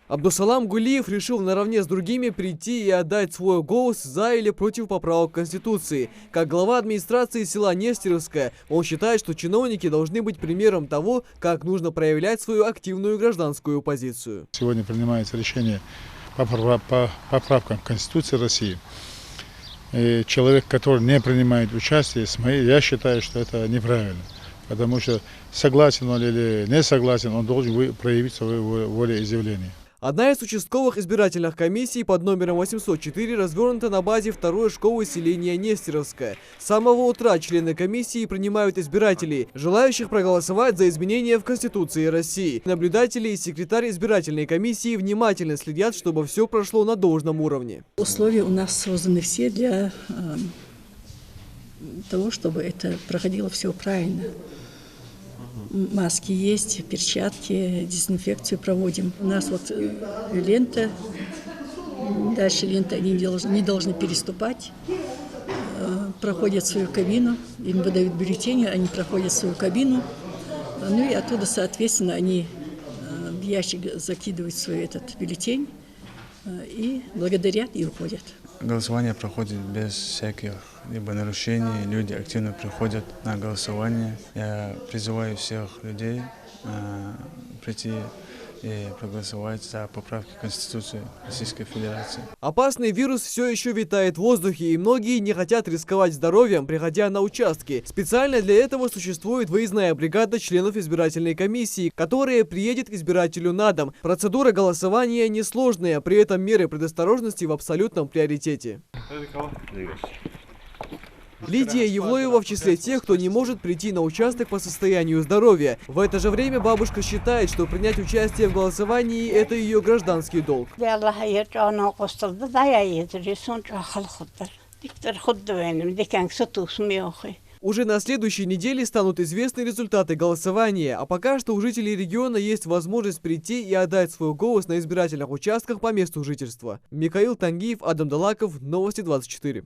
Абдусалам Гулиев решил наравне с другими прийти и отдать свой голос за или против поправок Конституции. Как глава администрации села Нестеровское, он считает, что чиновники должны быть примером того, как нужно проявлять свою активную гражданскую позицию. Сегодня принимается решение по поправкам Конституции России. И человек, который не принимает участие, я считаю, что это неправильно. Потому что согласен он или не согласен, он должен проявить свою волеизъявление. Одна из участковых избирательных комиссий под номером 804 развернута на базе второй школы селения Нестеровское. С самого утра члены комиссии принимают избирателей, желающих проголосовать за изменения в Конституции России. Наблюдатели и секретарь избирательной комиссии внимательно следят, чтобы все прошло на должном уровне. Условия у нас созданы все для того, чтобы это проходило все правильно. Маски есть, перчатки, дезинфекцию проводим. У нас вот лента, дальше лента они не должны переступать, проходят свою кабину, им выдают бюллетени, они проходят свою кабину, ну и оттуда, соответственно, они в ящик закидывают свой этот бюллетень и благодарят и уходят. Голосование проходит без всяких нарушений, люди активно приходят на голосование. Я призываю всех людей прийти и проголосовать за поправки Конституции Российской Федерации. Опасный вирус все еще витает в воздухе, и многие не хотят рисковать здоровьем, приходя на участки. Специально для этого существует выездная бригада членов избирательной комиссии, которая приедет к избирателю на дом. Процедура голосования несложная, при этом меры предосторожности в абсолютном приоритете. Лидия Евлоева в числе тех, кто не может прийти на участок по состоянию здоровья. В это же время бабушка считает, что принять участие в голосовании – это ее гражданский долг. Уже на следующей неделе станут известны результаты голосования, а пока что у жителей региона есть возможность прийти и отдать свой голос на избирательных участках по месту жительства. Михаил Тангиев, Адам Далаков, Новости 24.